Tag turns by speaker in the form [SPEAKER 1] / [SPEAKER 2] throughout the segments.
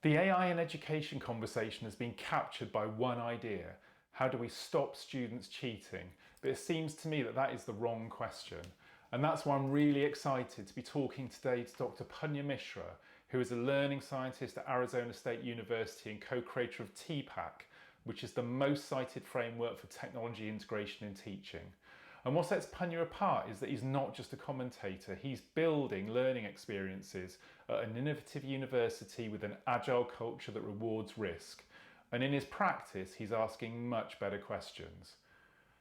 [SPEAKER 1] The AI in education conversation has been captured by one idea: how do we stop students cheating? But it seems to me that that is the wrong question. And that's why I'm really excited to be talking today to Dr. Punya Mishra, who is a learning scientist at Arizona State University and co-creator of TPACK, which is the most cited framework for technology integration in teaching. And what sets Punya apart is that he's not just a commentator, he's building learning experiences at an innovative university with an agile culture that rewards risk. And in his practice, he's asking much better questions.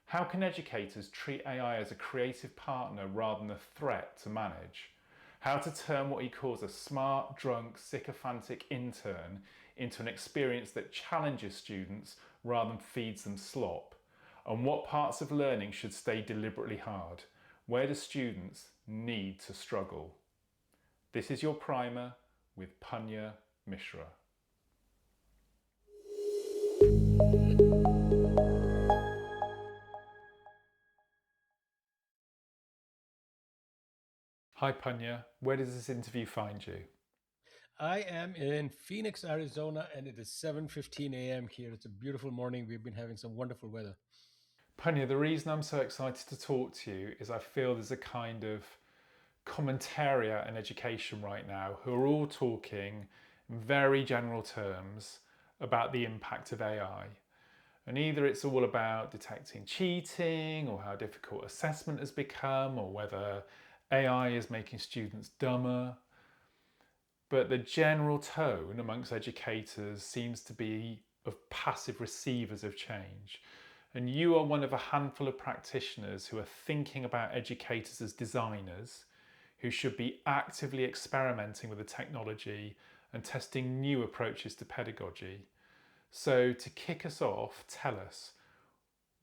[SPEAKER 1] How can educators treat AI as a creative partner rather than a threat to manage? How to turn what he calls a smart, drunk, sycophantic intern into an experience that challenges students rather than feeds them slop? And what parts of learning should stay deliberately hard? Where do students need to struggle? This is your primer with Punya Mishra. Hi Punya, where does this interview find you?
[SPEAKER 2] I am in Phoenix, Arizona, and it is 7:15 a.m. here. It's a beautiful morning. We've been having some wonderful weather.
[SPEAKER 1] Punya, the reason I'm so excited to talk to you is I feel there's a kind of commentariat in education right now who are all talking in very general terms about the impact of AI. And either it's all about detecting cheating or how difficult assessment has become or whether AI is making students dumber. But the general tone amongst educators seems to be of passive receivers of change. And you are one of a handful of practitioners who are thinking about educators as designers, who should be actively experimenting with the technology and testing new approaches to pedagogy. So, to kick us off, tell us,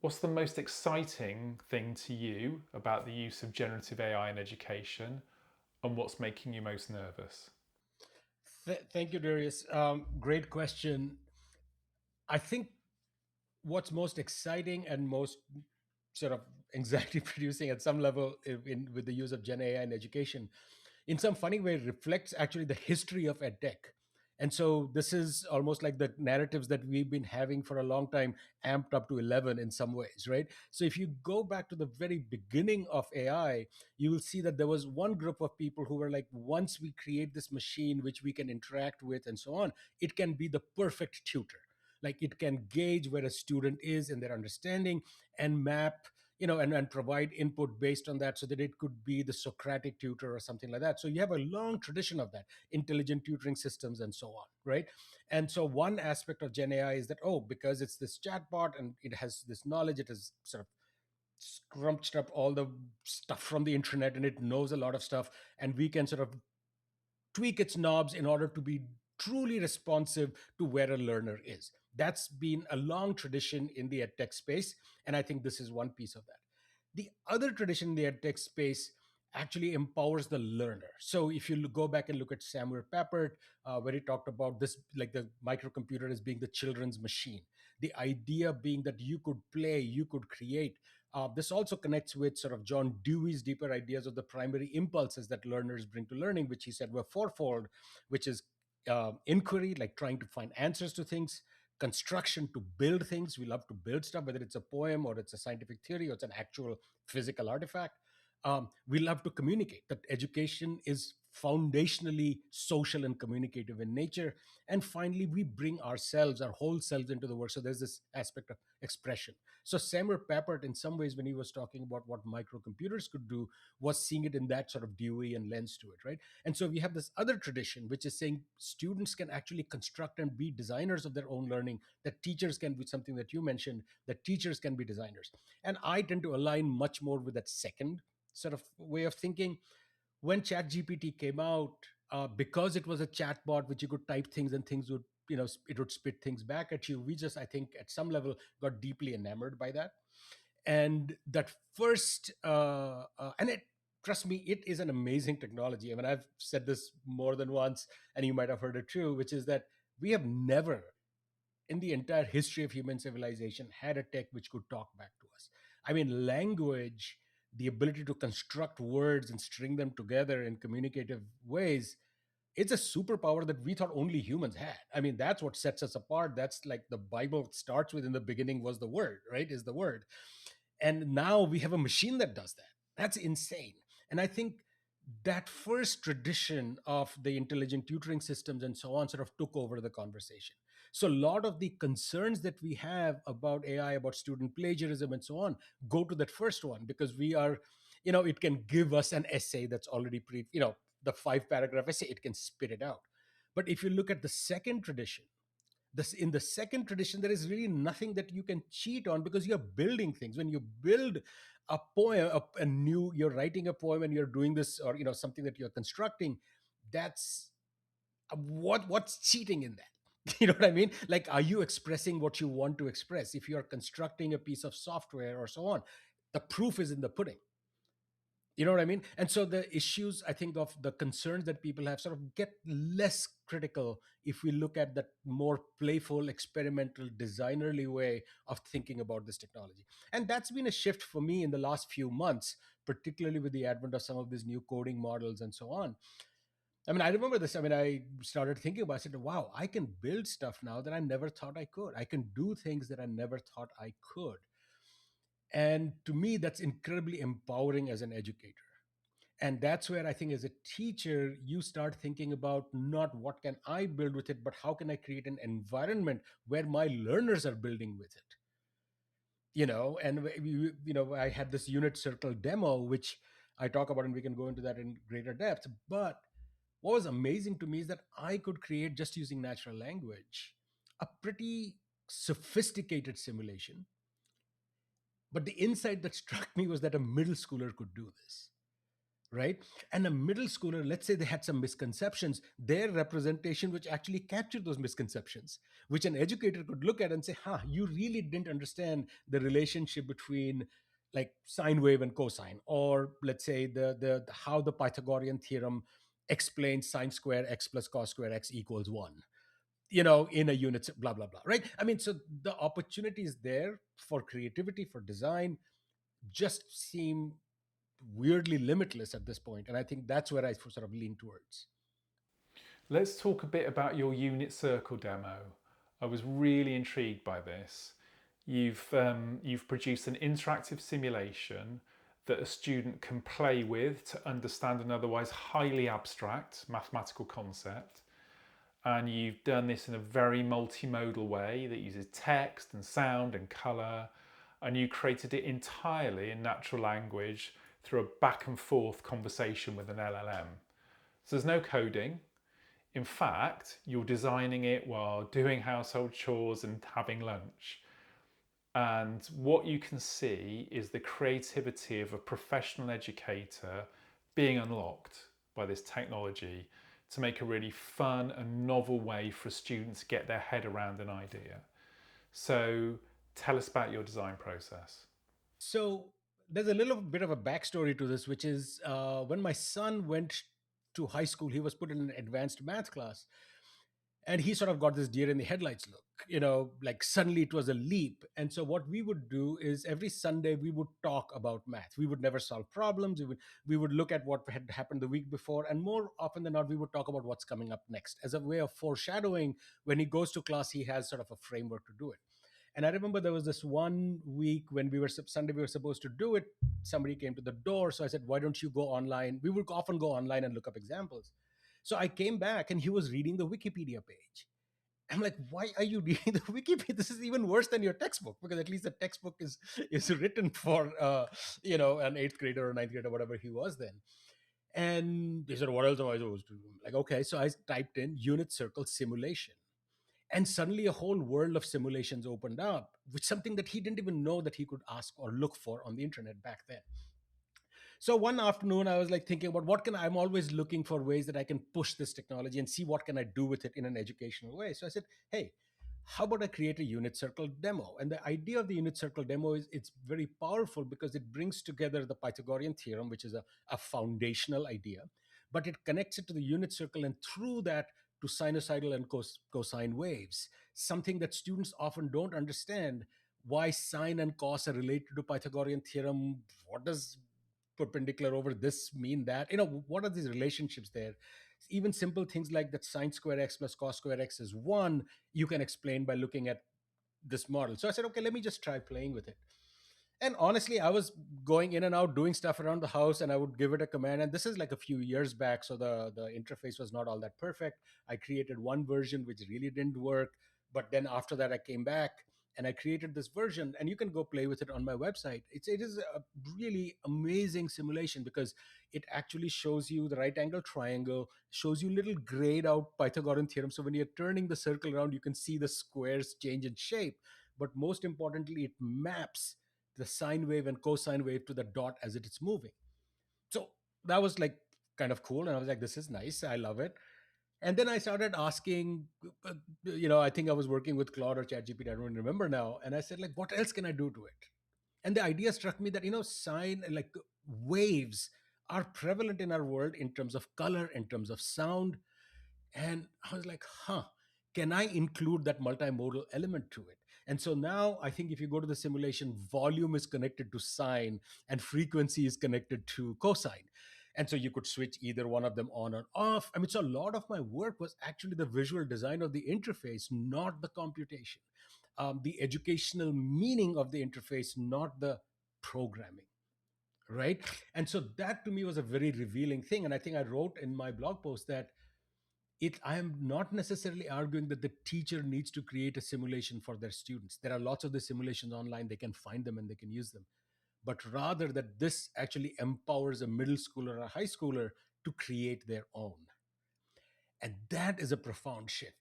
[SPEAKER 1] what's the most exciting thing to you about the use of generative AI in education, and what's making you most nervous?
[SPEAKER 2] Thank you, Darius. Great question. I think what's most exciting and most sort of anxiety producing at some level with the use of Gen AI in education, in some funny way, reflects actually the history of edtech. And so this is almost like the narratives that we've been having for a long time, amped up to 11 in some ways, right? So if you go back to the very beginning of AI, you will see that there was one group of people who were like, once we create this machine which we can interact with and so on, it can be the perfect tutor. Like it can gauge where a student is in their understanding and map, and provide input based on that so that it could be the Socratic tutor or something like that. So you have a long tradition of that, intelligent tutoring systems and so on, right? And so one aspect of Gen AI is that, oh, because it's this chatbot and it has this knowledge, it has sort of scrunched up all the stuff from the internet and it knows a lot of stuff, and we can sort of tweak its knobs in order to be truly responsive to where a learner is. That's been a long tradition in the edtech space, and I think this is one piece of that. The other tradition in the edtech space actually empowers the learner. So if you go back and look at Samuel Papert, where he talked about this, like the microcomputer as being the children's machine, the idea being that you could play, you could create. This also connects with sort of John Dewey's deeper ideas of the primary impulses that learners bring to learning, which he said were fourfold, which is inquiry, like trying to find answers to things; construction, to build things. We love to build stuff, whether it's a poem or it's a scientific theory or it's an actual physical artifact. We love to communicate. That education is foundationally social and communicative in nature. And finally, we bring ourselves, our whole selves into the work. So there's this aspect of expression. So Samuel Papert, in some ways, when he was talking about what microcomputers could do, was seeing it in that sort of Deweyan lens to it, right? And so we have this other tradition, which is saying students can actually construct and be designers of their own learning, that teachers can be something that you mentioned, that teachers can be designers. And I tend to align much more with that second sort of way of thinking. When ChatGPT came out, because it was a chatbot which you could type things and things would, it would spit things back at you. We just, I think, at some level, got deeply enamored by that. And that first, and it, trust me, it is an amazing technology. I mean, I've said this more than once, and you might have heard it too, which is that we have never in the entire history of human civilization had a tech which could talk back to us. I mean, language, the ability to construct words and string them together in communicative ways, it's a superpower that we thought only humans had. I mean, that's what sets us apart. That's like the Bible starts with, in the beginning was the word, right? Is the word. And now we have a machine that does that. That's insane. And I think that first tradition of the intelligent tutoring systems and so on sort of took over the conversation. So a lot of the concerns that we have about AI, about student plagiarism and so on, go to that first one, because we are, it can give us an essay that's already the 5 paragraph essay, it can spit it out. But if you look at the second tradition, this in the second tradition, there is really nothing that you can cheat on, because you're building things. When you build a poem, you're writing a poem and you're doing this, or something that you're constructing, that's what's cheating in that? You know what I mean? Like, are you expressing what you want to express? If you're constructing a piece of software or so on, the proof is in the pudding. You know what I mean? And so the issues, I think, of the concerns that people have sort of get less critical if we look at that more playful, experimental, designerly way of thinking about this technology. And that's been a shift for me in the last few months, particularly with the advent of some of these new coding models and so on. I mean, I remember this. I mean, I started thinking about it. I said, wow, I can build stuff now that I never thought I could. I can do things that I never thought I could. And to me, that's incredibly empowering as an educator. And that's where I think, as a teacher, you start thinking about not what can I build with it, but how can I create an environment where my learners are building with it. And I had this unit circle demo, which I talk about, and we can go into that in greater depth. But what was amazing to me is that I could create, just using natural language, a pretty sophisticated simulation. But the insight that struck me was that a middle schooler could do this, right? And a middle schooler, let's say they had some misconceptions, their representation which actually captured those misconceptions, which an educator could look at and say, huh, you really didn't understand the relationship between like sine wave and cosine, or let's say the how the Pythagorean theorem explains sine square x plus cos square x equals 1, in a unit, blah blah blah, right? I mean, so the opportunities there for creativity, for design, just seem weirdly limitless at this point. And I think that's where I sort of lean towards.
[SPEAKER 1] Let's talk a bit about your unit circle demo. I was really intrigued by this. You've produced an interactive simulation that a student can play with to understand an otherwise highly abstract mathematical concept. And you've done this in a very multimodal way that uses text and sound and colour. And you created it entirely in natural language through a back and forth conversation with an LLM. So there's no coding. In fact, you're designing it while doing household chores and having lunch. And what you can see is the creativity of a professional educator being unlocked by this technology to make a really fun and novel way for students to get their head around an idea. So tell us about your design process.
[SPEAKER 2] So there's a little bit of a backstory to this, which is when my son went to high school, he was put in an advanced math class. And he sort of got this deer in the headlights look, like suddenly it was a leap. And so what we would do is every Sunday we would talk about math. We would never solve problems. We would look at what had happened the week before, and more often than not we would talk about what's coming up next, as a way of foreshadowing. When he goes to class, he has sort of a framework to do it. And I remember there was this one week when Sunday we were supposed to do it. Somebody came to the door, so I said, why don't you go online? We would often go online and look up examples. So I came back and he was reading the Wikipedia page. I'm like, why are you reading the Wikipedia? This is even worse than your textbook, because at least the textbook is written for an eighth grader or ninth grader, whatever he was then. And they said, what else am I supposed to do? I'm like, okay. So I typed in unit circle simulation. And suddenly a whole world of simulations opened up, which something that he didn't even know that he could ask or look for on the internet back then. So one afternoon I was like thinking about I'm always looking for ways that I can push this technology and see what can I do with it in an educational way. So I said, hey, how about I create a unit circle demo? And the idea of the unit circle demo is it's very powerful because it brings together the Pythagorean theorem, which is a foundational idea, but it connects it to the unit circle, and through that to sinusoidal and cosine waves, something that students often don't understand. Why sine and cos are related to Pythagorean theorem? What does perpendicular over this mean that? What are these relationships there? Even simple things like that sine square x plus cos square x is 1, you can explain by looking at this model. So I said, okay, let me just try playing with it. And honestly, I was going in and out doing stuff around the house, and I would give it a command. And this is like a few years back, so the interface was not all that perfect. I created one version which really didn't work, but then after that I came back and I created this version, and you can go play with it on my website. It is a really amazing simulation because it actually shows you the right angle triangle, shows you little grayed out Pythagorean theorem. So when you're turning the circle around, you can see the squares change in shape. But most importantly, it maps the sine wave and cosine wave to the dot as it is moving. So that was like kind of cool. And I was like, this is nice. I love it. And then I started asking, I think I was working with Claude or ChatGPT, I don't remember now. And I said, like, what else can I do to it? And the idea struck me that, sine, like waves are prevalent in our world in terms of color, in terms of sound. And I was like, can I include that multimodal element to it? And so now I think if you go to the simulation, volume is connected to sine and frequency is connected to cosine. And so you could switch either one of them on or off. I mean, so a lot of my work was actually the visual design of the interface, not the computation. The educational meaning of the interface, not the programming, right? And so that to me was a very revealing thing. And I think I wrote in my blog post that I am not necessarily arguing that the teacher needs to create a simulation for their students. There are lots of the simulations online, they can find them and they can use them. But rather that this actually empowers a middle schooler or a high schooler to create their own. And that is a profound shift.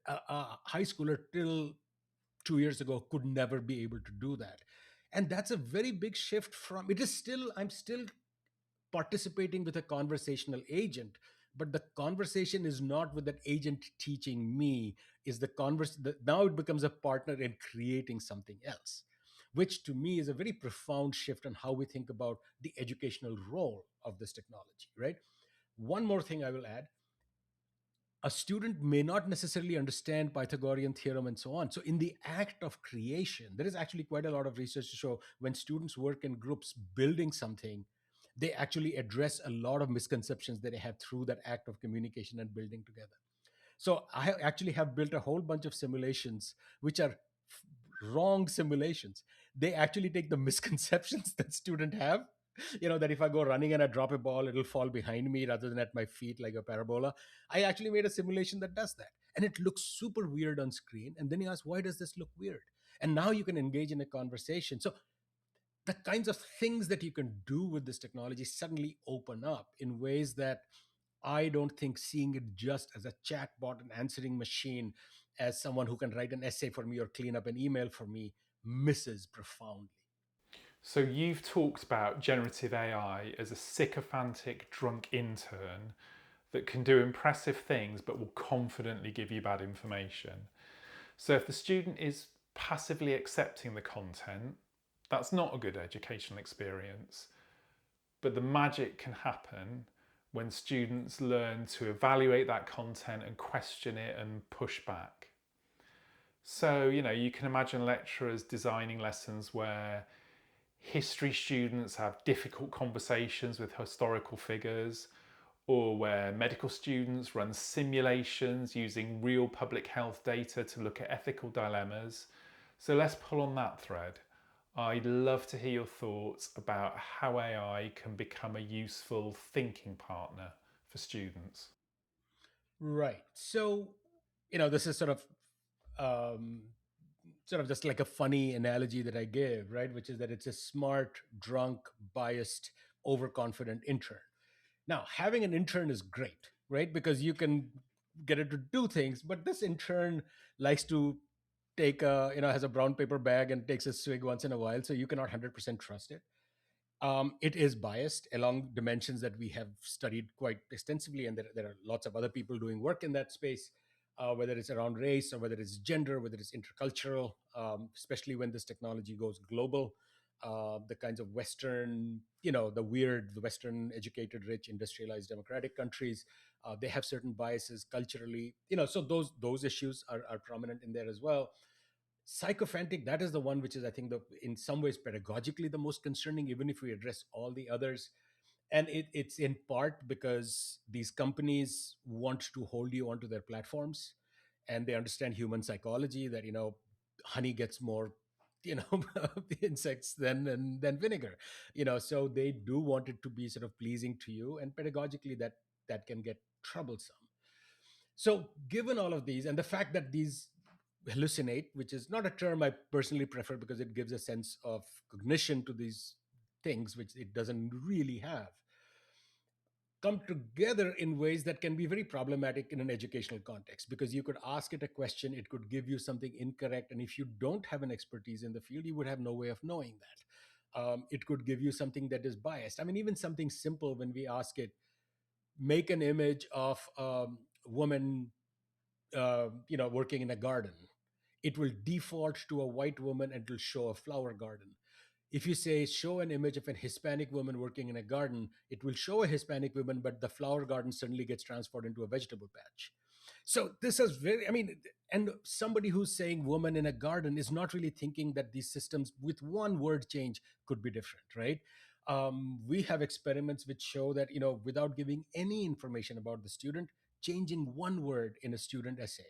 [SPEAKER 2] A high schooler till 2 years ago could never be able to do that. And that's a very big shift from it is still, I'm still participating with a conversational agent, but the conversation is not with that agent teaching me. Is now it becomes a partner in creating something else, which to me is a very profound shift on how we think about the educational role of this technology, right? One more thing I will add: a student may not necessarily understand Pythagorean theorem and so on. So, in the act of creation, there is actually quite a lot of research to show when students work in groups building something, they actually address a lot of misconceptions that they have through that act of communication and building together. So, actually have built a whole bunch of simulations which are wrong simulations. They actually take the misconceptions that students have, that if I go running and I drop a ball, it'll fall behind me rather than at my feet like a parabola. I actually made a simulation that does that, and it looks super weird on screen. And then you ask, why does this look weird? And now you can engage in a conversation. So the kinds of things that you can do with this technology suddenly open up in ways that I don't think seeing it just as a chatbot and answering machine, as someone who can write an essay for me or clean up an email for me, misses profoundly.
[SPEAKER 1] So you've talked about generative AI as a sycophantic drunk intern that can do impressive things but will confidently give you bad information. So if the student is passively accepting the content, that's not a good educational experience. But the magic can happen when students learn to evaluate that content and question it and push back. So, you can imagine lecturers designing lessons where history students have difficult conversations with historical figures, or where medical students run simulations using real public health data to look at ethical dilemmas. So let's pull on that thread. I'd love to hear your thoughts about how AI can become a useful thinking partner for students.
[SPEAKER 2] Right. So, this is um, sort of just like a funny analogy that I give, right? Which is that it's a smart, drunk, biased, overconfident intern. Now, having an intern is great, right? Because you can get it to do things, but this intern likes to has a brown paper bag and takes a swig once in a while. So you cannot 100% trust it. It is biased along dimensions that we have studied quite extensively, and there are lots of other people doing work in that space, whether it's around race or whether it's gender, whether it's intercultural, especially when this technology goes global. The kinds of Western, the Western educated, rich, industrialized, democratic countries, they have certain biases culturally, so those issues are prominent in there as well. Psychophantic, that is the one which is, I think, in some ways pedagogically the most concerning, even if we address all the others. And it's in part because these companies want to hold you onto their platforms, and they understand human psychology, that honey gets more you know insects than vinegar. So they do want it to be sort of pleasing to you, and pedagogically that can get troublesome. So given all of these, and the fact that these hallucinate, which is not a term I personally prefer because it gives a sense of cognition to these things which it doesn't really have, come together in ways that can be very problematic in an educational context, because you could ask it a question, it could give you something incorrect, and if you don't have an expertise in the field, you would have no way of knowing that. It could give you something that is biased. I mean, even something simple, when we ask it, make an image of woman working in a garden, it will default to a white woman and it will show a flower garden. If you say show an image of an Hispanic woman working in a garden, it will show a Hispanic woman, but the flower garden suddenly gets transformed into a vegetable patch. So this is very, I mean, and somebody who's saying woman in a garden is not really thinking that these systems with one word change could be different, right? We have experiments which show that, without giving any information about the student, changing one word in a student essay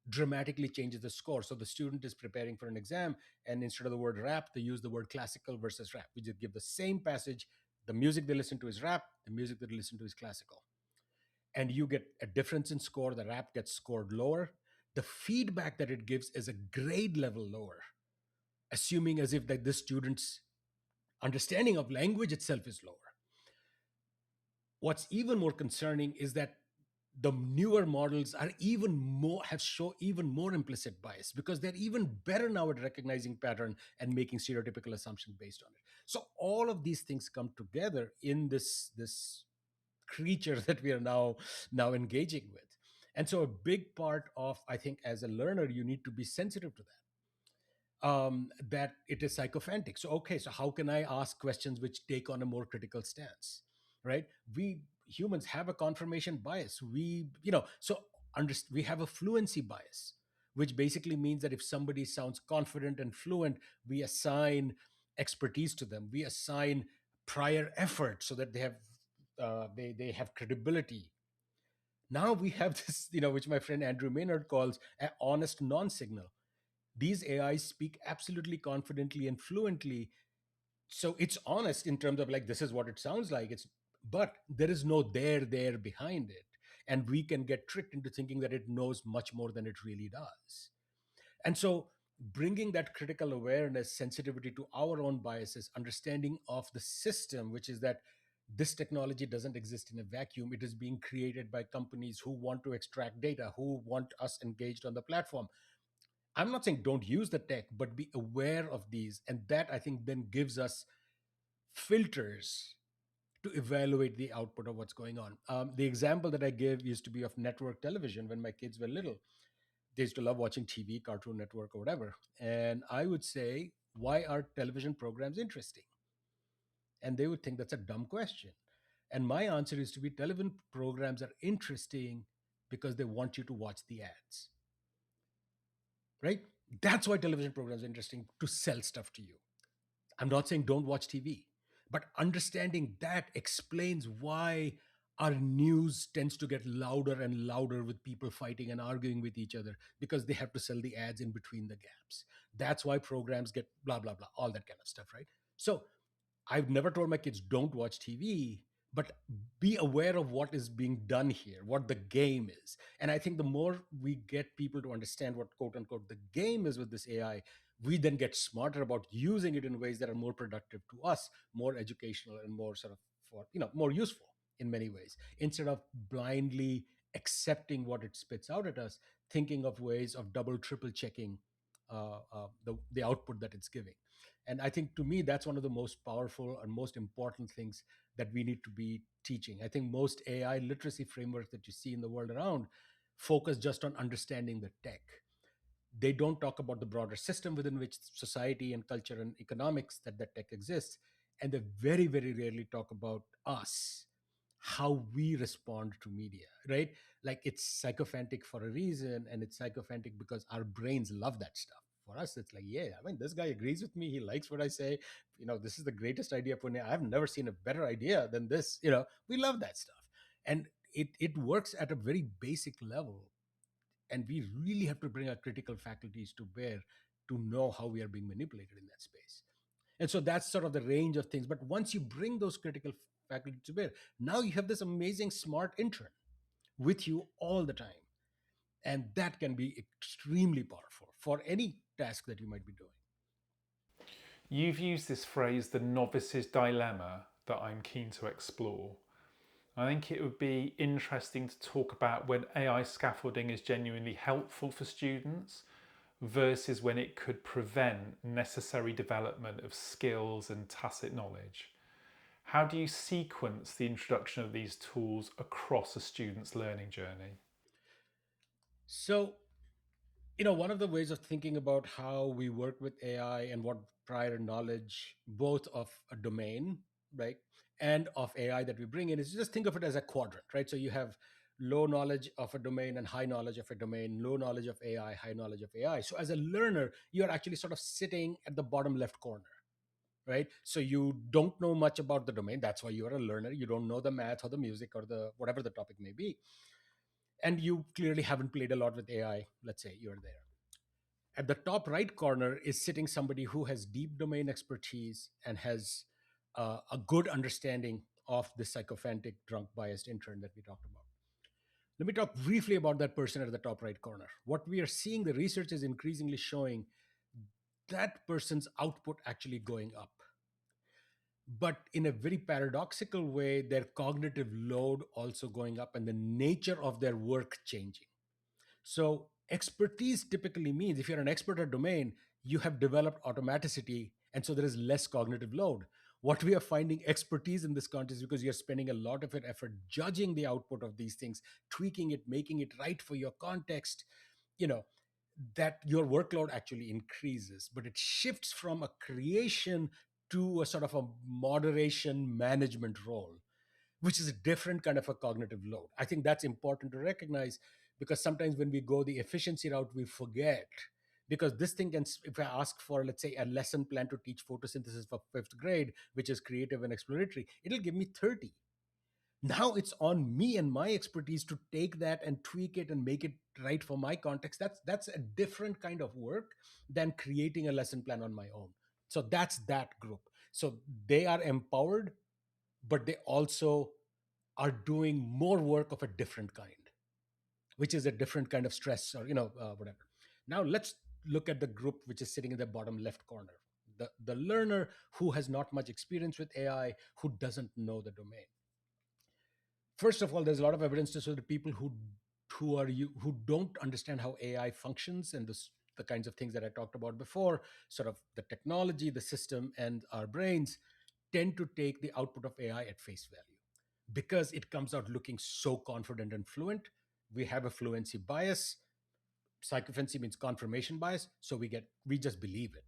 [SPEAKER 2] dramatically changes the score. So the student is preparing for an exam, and instead of the word rap, they use the word classical versus rap. We just give the same passage. The music they listen to is rap, the music that they listen to is classical. And you get a difference in score. The rap gets scored lower. The feedback that it gives is a grade level lower, assuming as if that this student's understanding of language itself is lower. What's even more concerning is that the newer models are even more have show even more implicit bias, because they're even better now at recognizing pattern and making stereotypical assumptions based on it. So all of these things come together in this creature that we are now engaging with. And so a big part of, I think, as a learner, you need to be sensitive to that it is sycophantic. So, okay, so how can I ask questions which take on a more critical stance, right? We humans have a confirmation bias. We have a fluency bias, which basically means that if somebody sounds confident and fluent, we assign expertise to them. We assign prior effort so that they have credibility. Now we have this, which my friend Andrew Maynard calls an honest non-signal. These AIs speak absolutely confidently and fluently, so it's honest in terms of like this is what it sounds like. But there is no there behind it, and we can get tricked into thinking that it knows much more than it really does. And so bringing that critical awareness, sensitivity to our own biases, understanding of the system, which is that this technology doesn't exist in a vacuum. It is being created by companies who want to extract data, who want us engaged on the platform. I'm not saying don't use the tech, but be aware of these. And that, I think, then gives us filters to evaluate the output of what's going on. The example that I give used to be of network television when my kids were little. They used to love watching TV, Cartoon Network, or whatever. And I would say, why are television programs interesting? And they would think that's a dumb question. And my answer is to be television programs are interesting because they want you to watch the ads, right? That's why television programs are interesting, to sell stuff to you. I'm not saying don't watch TV, but understanding that explains why our news tends to get louder and louder with people fighting and arguing with each other, because they have to sell the ads in between the gaps. That's why programs get blah, blah, blah, all that kind of stuff, right? So I've never told my kids don't watch TV, but be aware of what is being done here, what the game is. And I think the more we get people to understand what quote unquote the game is with this AI, we then get smarter about using it in ways that are more productive to us, more educational, and more sort of more useful in many ways, instead of blindly accepting what it spits out at us, thinking of ways of double, triple checking the output that it's giving. And I think, to me, that's one of the most powerful and most important things that we need to be teaching. I think most AI literacy frameworks that you see in the world around focus just on understanding the tech. They don't talk about the broader system within which society and culture and economics that tech exists. And they very, very rarely talk about us, how we respond to media, right? Like, it's sycophantic for a reason, and it's sycophantic because our brains love that stuff. For us, it's like, yeah, I mean, this guy agrees with me. He likes what I say. This is the greatest idea, Punya. I've never seen a better idea than this. We love that stuff. And it works at a very basic level. And we really have to bring our critical faculties to bear to know how we are being manipulated in that space. And so that's sort of the range of things. But once you bring those critical faculty to bear, now you have this amazing smart intern with you all the time. And that can be extremely powerful for any task that you might be doing.
[SPEAKER 1] You've used this phrase, the novice's dilemma, that I'm keen to explore. I think it would be interesting to talk about when AI scaffolding is genuinely helpful for students versus when it could prevent necessary development of skills and tacit knowledge. How do you sequence the introduction of these tools across a student's learning journey?
[SPEAKER 2] So, one of the ways of thinking about how we work with AI and what prior knowledge, both of a domain, right, and of AI that we bring in, is just think of it as a quadrant, right? So you have low knowledge of a domain and high knowledge of a domain, low knowledge of AI, high knowledge of AI. So as a learner, you're actually sort of sitting at the bottom left corner, right? So you don't know much about the domain. That's why you're a learner. You don't know the math or the music or the whatever the topic may be. And you clearly haven't played a lot with AI. Let's say you're there. At the top right corner is sitting somebody who has deep domain expertise and has a good understanding of the sycophantic, drunk, biased intern that we talked about. Let me talk briefly about that person at the top right corner. What we are seeing, the research is increasingly showing that person's output actually going up. But in a very paradoxical way, their cognitive load also going up and the nature of their work changing. So, expertise typically means if you're an expert at domain, you have developed automaticity, and so there is less cognitive load. What we are finding expertise in this context because you're spending a lot of your effort judging the output of these things, tweaking it, making it right for your context, you know, that your workload actually increases, but it shifts from a creation to a sort of a moderation management role, which is a different kind of a cognitive load. I think that's important to recognize because sometimes when we go the efficiency route, we forget. Because this thing can, if I ask for, let's say, a lesson plan to teach photosynthesis for fifth grade, which is creative and exploratory, it'll give me 30. Now it's on me and my expertise to take that and tweak it and make it right for my context. That's a different kind of work than creating a lesson plan on my own. So that's that group. So they are empowered, but they also are doing more work of a different kind, which is a different kind of stress or whatever. Now let's look at the group which is sitting in the bottom left corner, the learner who has not much experience with AI, who doesn't know the domain. First of all, there's a lot of evidence to show that people who don't understand how AI functions and the kinds of things that I talked about before, sort of the technology, the system, and our brains tend to take the output of AI at face value because it comes out looking so confident and fluent. We have a fluency bias. Psychophancy means confirmation bias, so we just believe it.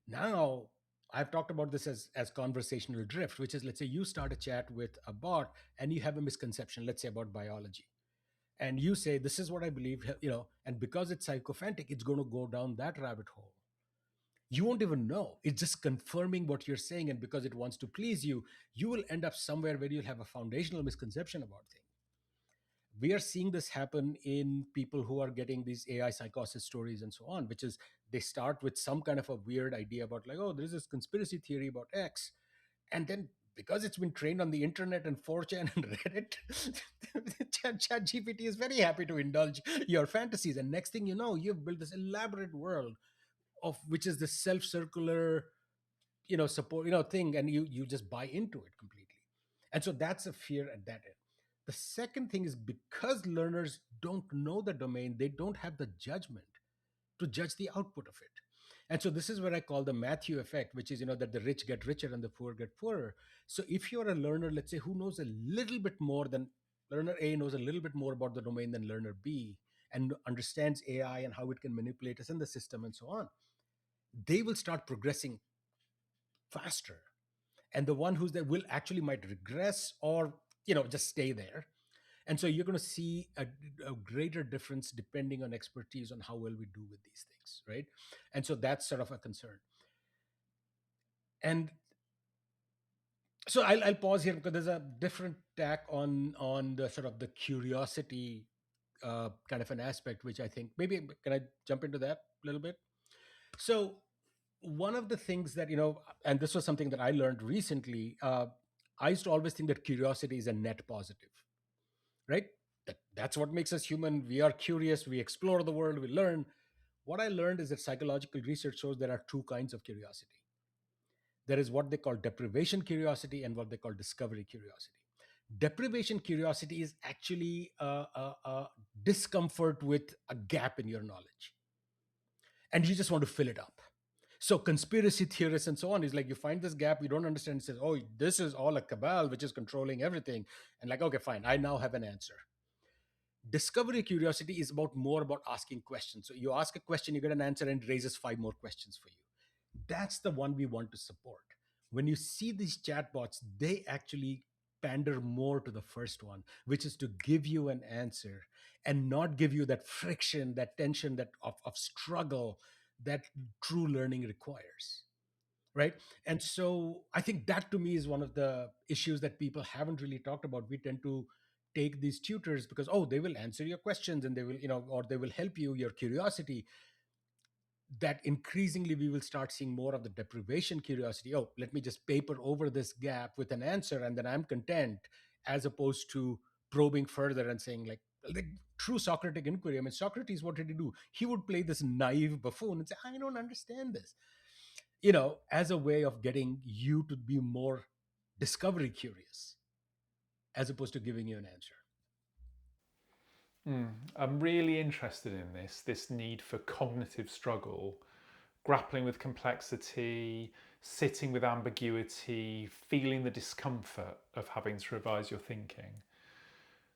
[SPEAKER 2] Now, I've talked about this as conversational drift, which is, let's say you start a chat with a bot and you have a misconception, let's say about biology. And you say, this is what I believe, and because it's psychophantic, it's going to go down that rabbit hole. You won't even know. It's just confirming what you're saying. And because it wants to please you, you will end up somewhere where you'll have a foundational misconception about things. We are seeing this happen in people who are getting these AI psychosis stories and so on, which is they start with some kind of a weird idea about like, oh, there's this conspiracy theory about X. And then because it's been trained on the internet and 4chan and Reddit, Chat GPT is very happy to indulge your fantasies. And next thing you know, you've built this elaborate world of which is the self-circular, support, thing, and you just buy into it completely. And so that's a fear at that end. The second thing is because learners don't know the domain, they don't have the judgment to judge the output of it. And so this is what I call the Matthew effect, which is, that the rich get richer and the poor get poorer. So if you're a learner, let's say, who knows a little bit more than learner A knows a little bit more about the domain than learner B and understands AI and how it can manipulate us in the system and so on, they will start progressing faster. And the one who's there will actually might regress or, just stay there. And so you're going to see a greater difference depending on expertise on how well we do with these things, right? And so that's sort of a concern. And so I'll pause here because there's a different tack on the sort of the curiosity kind of an aspect, which I think maybe can I jump into that a little bit? So one of the things that and this was something that I learned recently. I used to always think that curiosity is a net positive, right? That's what makes us human. We are curious. We explore the world. We learn. What I learned is that psychological research shows there are two kinds of curiosity. There is what they call deprivation curiosity and what they call discovery curiosity. Deprivation curiosity is actually a discomfort with a gap in your knowledge, and you just want to fill it up. So conspiracy theorists and so on is like you find this gap you don't understand. It says, "Oh, this is all a cabal which is controlling everything," and like, okay, fine, I now have an answer. Discovery curiosity is about more about asking questions. So you ask a question, you get an answer, and it raises five more questions for you. That's the one we want to support. When you see these chatbots, they actually pander more to the first one, which is to give you an answer and not give you that friction, that tension, that of struggle that true learning requires. Right. And so I think that to me is one of the issues that people haven't really talked about. We tend to take these tutors because, oh, they will answer your questions and they will, or they will help you, your curiosity. That increasingly we will start seeing more of the deprivation curiosity. Oh, let me just paper over this gap with an answer and then I'm content, as opposed to probing further and saying, like true Socratic inquiry. I mean, Socrates, what did he do? He would play this naive buffoon and say, I don't understand this, as a way of getting you to be more discovery curious, as opposed to giving you an answer.
[SPEAKER 1] I'm really interested in this need for cognitive struggle, grappling with complexity, sitting with ambiguity, feeling the discomfort of having to revise your thinking.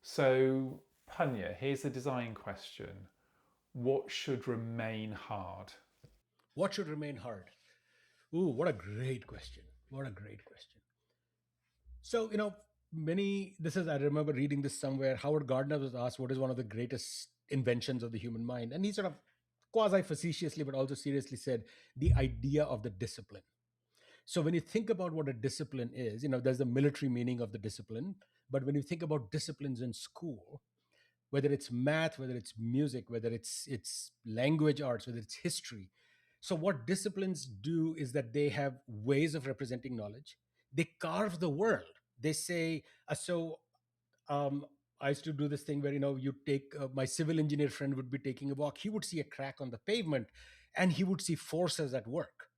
[SPEAKER 1] So, Punya, here's a design question. What should remain hard?
[SPEAKER 2] What should remain hard? Ooh, what a great question. What a great question. So, this is, I remember reading this somewhere. Howard Gardner was asked what is one of the greatest inventions of the human mind. And he sort of quasi facetiously, but also seriously said the idea of the discipline. So, when you think about what a discipline is, there's the military meaning of the discipline. But when you think about disciplines in school, whether it's math, whether it's music, whether it's language arts, whether it's history. So what disciplines do is that they have ways of representing knowledge. They carve the world. They say, um, I used to do this thing where you take my civil engineer friend would be taking a walk. He would see a crack on the pavement, and he would see forces at work.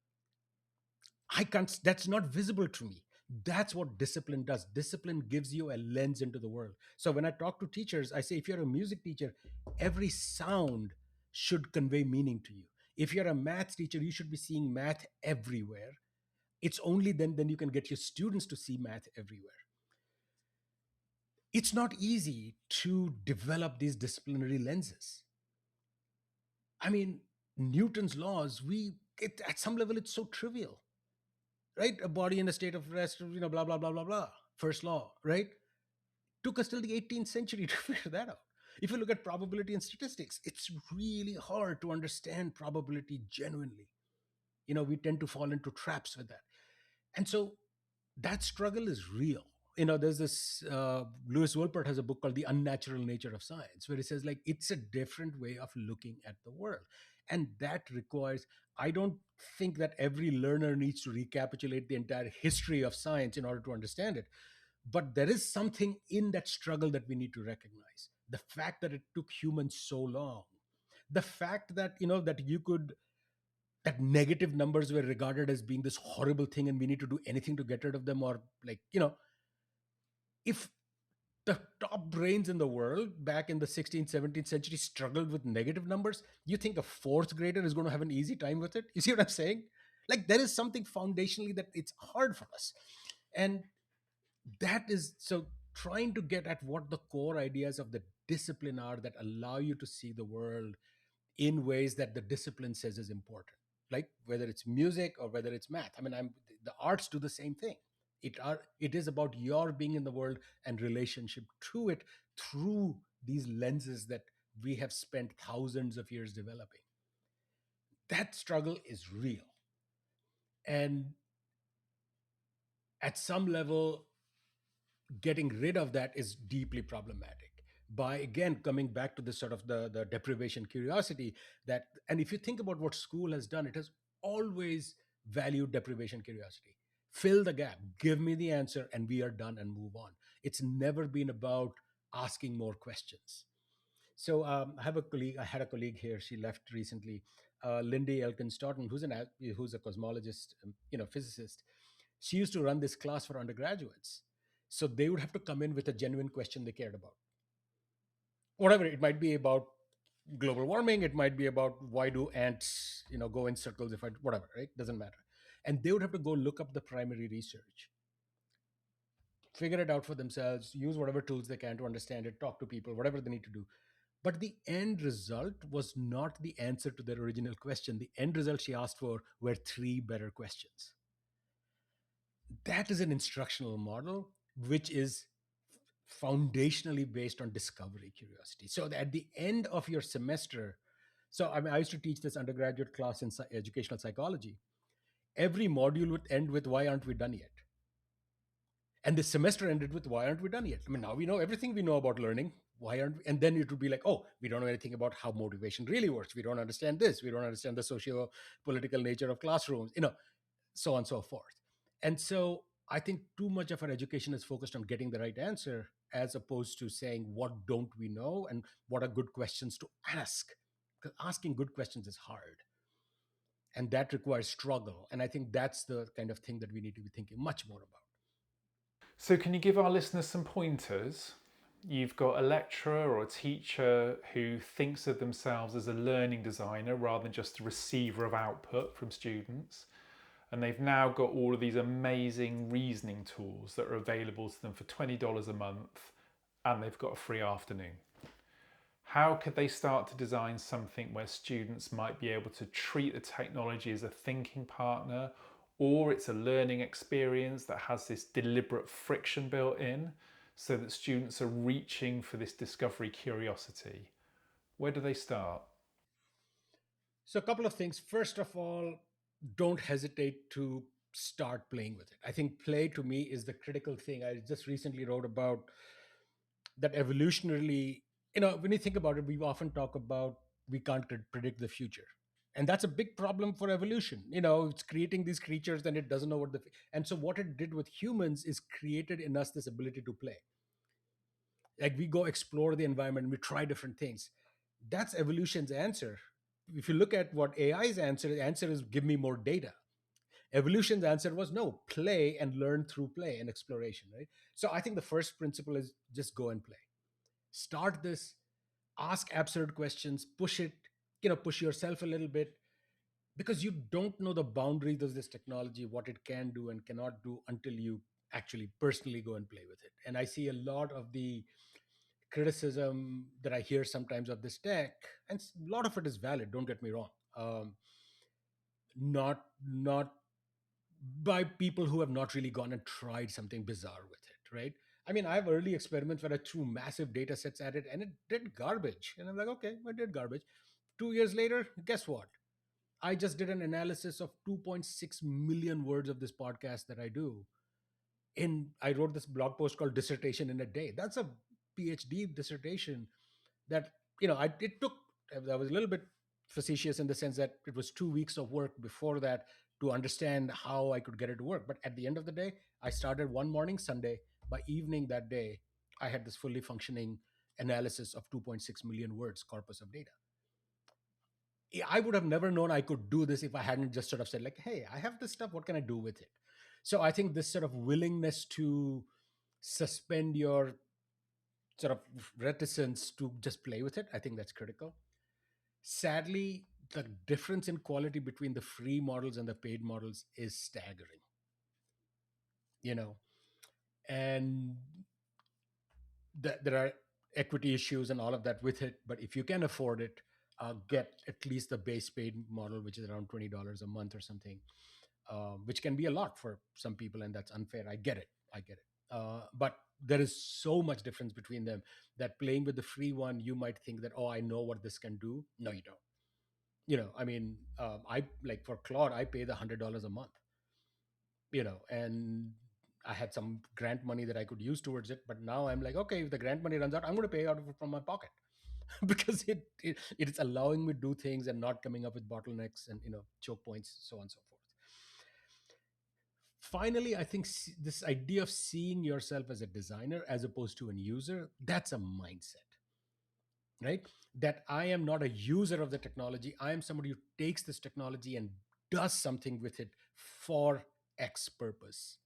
[SPEAKER 2] I can't, that's not visible to me. That's what discipline does. Discipline gives you a lens into the world. So when I talk to teachers, I say, if you're a music teacher, every sound should convey meaning to you. If you're a math teacher, you should be seeing math everywhere. It's only then you can get your students to see math everywhere. It's not easy to develop these disciplinary lenses. I mean, Newton's laws, at some level, it's so trivial, right? A body in a state of rest, blah, blah, blah, blah, blah. First law, right? Took us till the 18th century to figure that out. If you look at probability and statistics, it's really hard to understand probability genuinely. We tend to fall into traps with that. And so that struggle is real. There's this, Lewis Wolpert has a book called The Unnatural Nature of Science, where he says, like, it's a different way of looking at the world. And that requires, I don't think that every learner needs to recapitulate the entire history of science in order to understand it. But there is something in that struggle that we need to recognize. The fact that it took humans so long, the fact that, that negative numbers were regarded as being this horrible thing and we need to do anything to get rid of them, or like, if the top brains in the world back in the 16th, 17th century struggled with negative numbers, you think a fourth grader is going to have an easy time with it? You see what I'm saying? Like, there is something foundationally that it's hard for us. And that is so, trying to get at what the core ideas of the discipline are that allow you to see the world in ways that the discipline says is important, like whether it's music or whether it's math. I mean, the arts do the same thing. It is about your being in the world and relationship to it through these lenses that we have spent thousands of years developing. That struggle is real. And at some level, getting rid of that is deeply problematic. By again coming back to this sort of the deprivation curiosity, that, and if you think about what school has done, it has always valued deprivation curiosity. Fill the gap, give me the answer, and we are done and move on. It's never been about asking more questions. So I had a colleague here. She left recently, Lindy Elkin Stoughton, who's a cosmologist, physicist. She used to run this class for undergraduates. So they would have to come in with a genuine question they cared about. Whatever it might be, about global warming, it might be about why do ants, go in circles, if I whatever, right? Doesn't matter. And they would have to go look up the primary research, figure it out for themselves, use whatever tools they can to understand it, talk to people, whatever they need to do. But the end result was not the answer to their original question. The end result she asked for were three better questions. That is an instructional model which is foundationally based on discovery curiosity. So that at the end of your semester, so I mean, I used to teach this undergraduate class in educational psychology. Every module would end with, why aren't we done yet? And the semester ended with, why aren't we done yet? I mean, now we know everything we know about learning. Why aren't we? And then it would be like, oh, we don't know anything about how motivation really works. We don't understand this. We don't understand the socio political nature of classrooms, so on and so forth. And so I think too much of our education is focused on getting the right answer, as opposed to saying, what don't we know and what are good questions to ask? Because asking good questions is hard, and that requires struggle. And I think that's the kind of thing that we need to be thinking much more about.
[SPEAKER 1] So, can you give our listeners some pointers? You've got a lecturer or a teacher who thinks of themselves as a learning designer rather than just a receiver of output from students. And they've now got all of these amazing reasoning tools that are available to them for $20 a month, and they've got a free afternoon. How could they start to design something where students might be able to treat the technology as a thinking partner, or it's a learning experience that has this deliberate friction built in so that students are reaching for this discovery curiosity? Where do they start?
[SPEAKER 2] So, a couple of things. First of all, don't hesitate to start playing with it. I think play to me is the critical thing. I just recently wrote about that evolutionarily, when you think about it, we often talk about we can't predict the future. And that's a big problem for evolution. It's creating these creatures and it doesn't know and so what it did with humans is created in us this ability to play. Like we go explore the environment, we try different things. That's evolution's answer. If you look at what AI's answer, the answer is give me more data. Evolution's answer was no, play and learn through play and exploration, right? So I think the first principle is just go and play. Start this, ask absurd questions, push yourself a little bit, because you don't know the boundaries of this technology, what it can do and cannot do, until you actually personally go and play with it. And I see a lot of the criticism that I hear sometimes of this tech, and a lot of it is valid, don't get me wrong. Not by people who have not really gone and tried something bizarre with it, right? I mean, I have early experiments where I threw massive data sets at it and it did garbage. And I'm like, okay, I did garbage. 2 years later, guess what? I just did an analysis of 2.6 million words of this podcast that I do. I wrote this blog post called Dissertation in a Day. That's a PhD dissertation that, it took, I was a little bit facetious in the sense that it was 2 weeks of work before that to understand how I could get it to work. But at the end of the day, I started one morning, Sunday. By evening that day, I had this fully functioning analysis of 2.6 million words corpus of data. I would have never known I could do this if I hadn't just sort of said, like, hey, I have this stuff. What can I do with it? So I think this sort of willingness to suspend your sort of reticence to just play with it, I think that's critical. Sadly, the difference in quality between the free models and the paid models is staggering, you know, and there are equity issues and all of that with it. But if you can afford it, get at least the base paid model, which is around $20 a month or something. which can be a lot for some people, and that's unfair. I get it. I get it. But there is so much difference between them that playing with the free one, you might think that, oh, I know what this can do. No, you don't. I mean, I like for Claude, I pay the $100 a month, and I had some grant money that I could use towards it. But now I'm like, okay, if the grant money runs out, I'm going to pay out of it from my pocket because it is allowing me to do things and not coming up with bottlenecks and choke points, so on and so forth. Finally, I think this idea of seeing yourself as a designer as opposed to a user, that's a mindset, right? That I am not a user of the technology. I am somebody who takes this technology and does something with it for X purpose.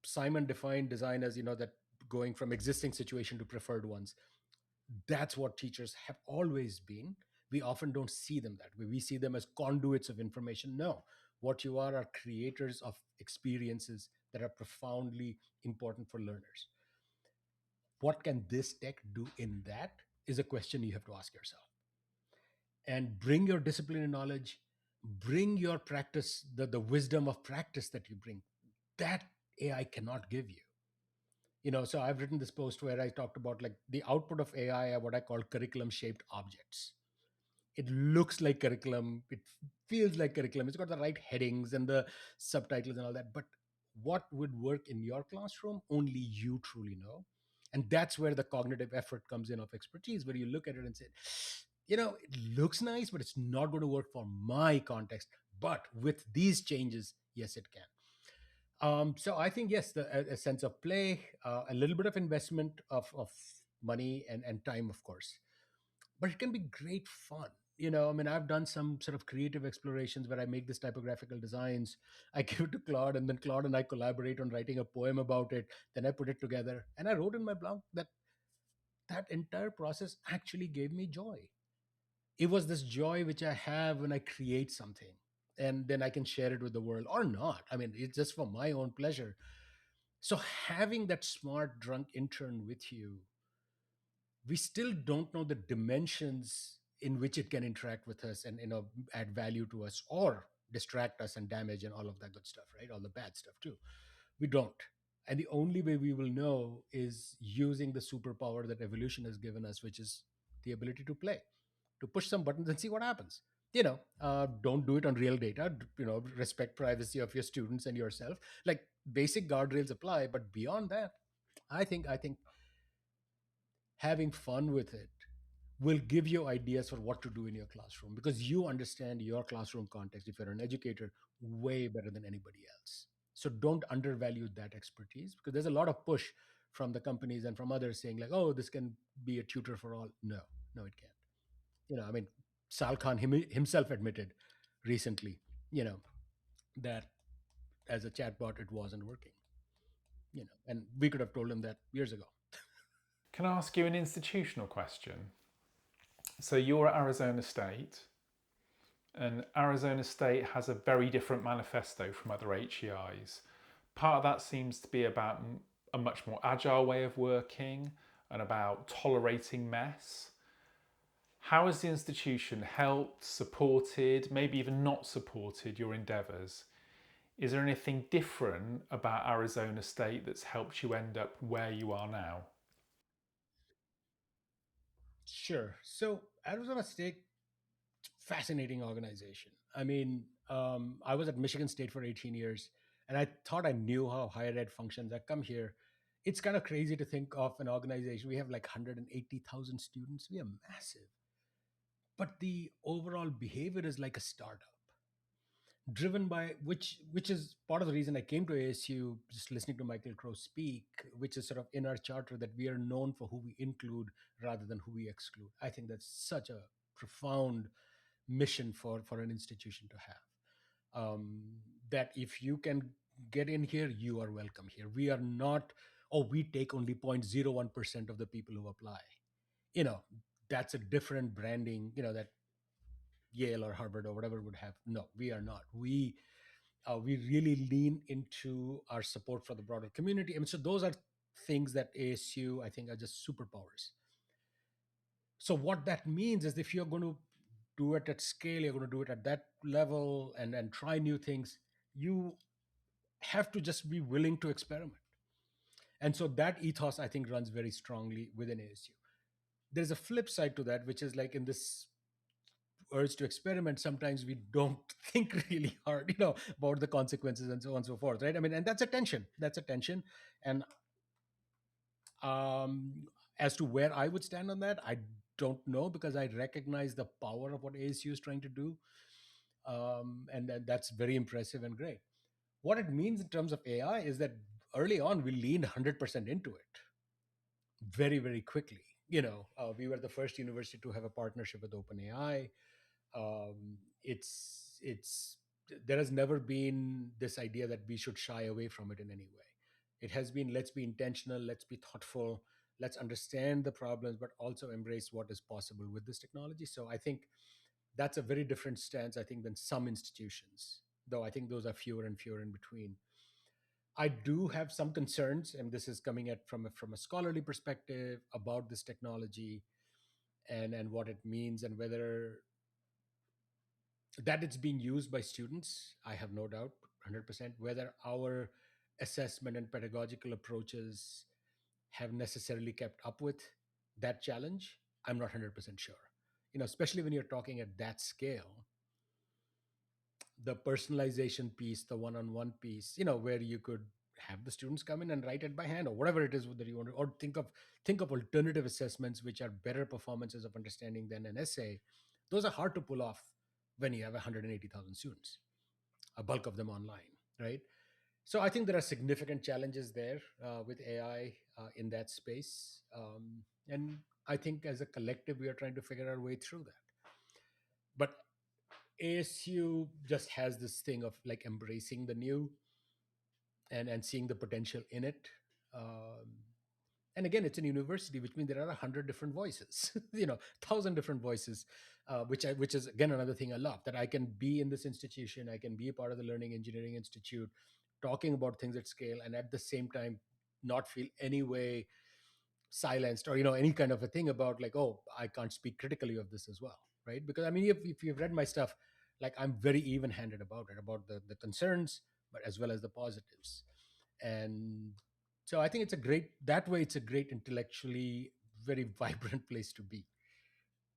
[SPEAKER 2] Simon defined design as, that going from existing situation to preferred ones. That's what teachers have always been. We often don't see them that way. We see them as conduits of information. No, what you are creators of experiences that are profoundly important for learners. What can this tech do in that is a question you have to ask yourself. And bring your discipline and knowledge, bring your practice, the wisdom of practice that you bring. That AI cannot give you. So I've written this post where I talked about like the output of AI are what I call curriculum shaped objects. It looks like curriculum, it feels like curriculum, it's got the right headings and the subtitles and all that, but what would work in your classroom, only you truly know. And that's where the cognitive effort comes in of expertise, where you look at it and say, it looks nice, but it's not going to work for my context. But with these changes, yes, it can. So I think yes, a sense of play, a little bit of investment of money and time, of course, but it can be great fun. I mean, I've done some sort of creative explorations where I make this typographical designs. I give it to Claude, and then Claude and I collaborate on writing a poem about it. Then I put it together, and I wrote in my blog that that entire process actually gave me joy. It was this joy which I have when I create something, and then I can share it with the world or not. I mean, it's just for my own pleasure. So having that smart drunk intern with you, we still don't know the dimensions in which it can interact with us and add value to us or distract us and damage and all of that good stuff, right? All the bad stuff too. We don't. And the only way we will know is using the superpower that evolution has given us, which is the ability to play, to push some buttons and see what happens. Don't do it on real data. Respect privacy of your students and yourself. Like basic guardrails apply, but beyond that, I think having fun with it will give you ideas for what to do in your classroom, because you understand your classroom context, if you're an educator, way better than anybody else. So don't undervalue that expertise, because there's a lot of push from the companies and from others saying like, oh, this can be a tutor for all. No, no, it can't. I mean, Sal Khan himself admitted recently, you know that as a chatbot it wasn't working, and we could have told him that years ago.
[SPEAKER 1] Can I ask you an institutional question? So you're at Arizona State, and Arizona State has a very different manifesto from other HEIs. Part of that seems to be about a much more agile way of working and about tolerating mess. How has the institution helped, supported, maybe even not supported your endeavours? Is there anything different about Arizona State that's helped you end up where you are now?
[SPEAKER 2] Sure. So Arizona State, fascinating organization. I mean, I was at Michigan State for 18 years, and I thought I knew how higher ed functions. I come here. It's kind of crazy to think of an organization. We have like 180,000 students. We are massive. But the overall behavior is like a startup, driven by which is part of the reason I came to ASU, just listening to Michael Crow speak, which is sort of in our charter that we are known for who we include rather than who we exclude. I think that's such a profound mission for an institution to have. That if you can get in here, you are welcome here. We are not, oh, we take only 0.01% of the people who apply. You know, that's a different branding, that Yale or Harvard or whatever would have. No, we are not. We really lean into our support for the broader community. I mean, so those are things that ASU, I think, are just superpowers. So what that means is if you're going to do it at scale, you're going to do it at that level and try new things. You have to just be willing to experiment. And so that ethos, I think, runs very strongly within ASU. There's a flip side to that, which is like in this urge to experiment, sometimes we don't think really hard, about the consequences and so on and so forth, right? I mean, and that's a tension. That's a tension. And as to where I would stand on that, I don't know, because I recognize the power of what ASU is trying to do. And that's very impressive and great. What it means in terms of AI is that early on, we leaned 100% into it very, very quickly. We were the first university to have a partnership with OpenAI. It's There has never been this idea that we should shy away from it in any way. It has been, let's be intentional, let's be thoughtful, let's understand the problems, but also embrace what is possible with this technology. So I think that's a very different stance, I think, than some institutions, though I think those are fewer and fewer in between. I do have some concerns, and this is coming at from a scholarly perspective about this technology, and what it means, and whether that it's being used by students, I have no doubt, 100%. Whether our assessment and pedagogical approaches have necessarily kept up with that challenge, I'm not 100% sure. Especially when you're talking at that scale, the personalization piece, the one-on-one piece, where you could have the students come in and write it by hand, or whatever it is that you want to, or think of alternative assessments which are better performances of understanding than an essay. Those are hard to pull off when you have 180,000 students, a bulk of them online, right? So I think there are significant challenges there with AI in that space, and I think as a collective we are trying to figure our way through that. But ASU just has this thing of like embracing the new, and seeing the potential in it. Um, and again, it's an university, which means there are 100 different voices, 1,000 different voices, which is again another thing I love, that I can be in this institution, I can be a part of the Learning Engineering Institute, talking about things at scale, and at the same time not feel any way silenced, or any kind of a thing about like, oh, I can't speak critically of this as well, right? Because I mean, if you've read my stuff, like, I'm very even handed about it, about the concerns, but as well as the positives. And so I think it's a great intellectually very vibrant place to be,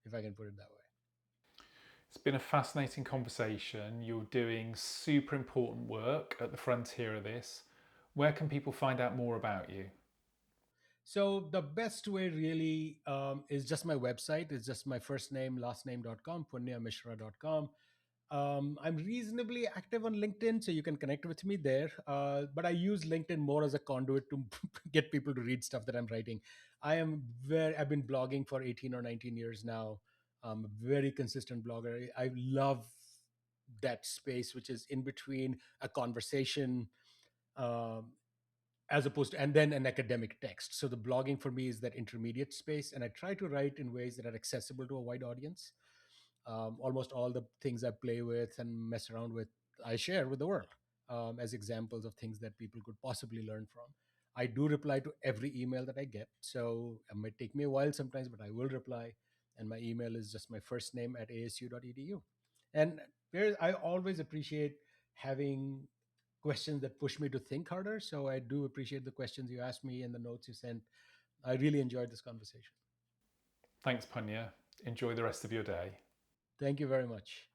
[SPEAKER 2] if I can put it that way.
[SPEAKER 1] It's been a fascinating conversation. You're doing super important work at the frontier of this. Where can people find out more about you?
[SPEAKER 2] So the best way really is just my website. It's just my first name, last name.com, punyamishra.com. I'm reasonably active on LinkedIn, so you can connect with me there. But I use LinkedIn more as a conduit to get people to read stuff that I'm writing. I've been blogging for 18 or 19 years now. I'm a very consistent blogger. I love that space, which is in between a conversation, um, as opposed to, and then an academic text. So the blogging for me is that intermediate space, and I try to write in ways that are accessible to a wide audience. Almost all the things I play with and mess around with, I share with the world, as examples of things that people could possibly learn from. I do reply to every email that I get, so it might take me a while sometimes, but I will reply. And my email is just my first name at asu.edu. And I always appreciate having questions that push me to think harder. So I do appreciate the questions you asked me and the notes you sent. I really enjoyed this conversation.
[SPEAKER 1] Thanks, Punya. Enjoy the rest of your day.
[SPEAKER 2] Thank you very much.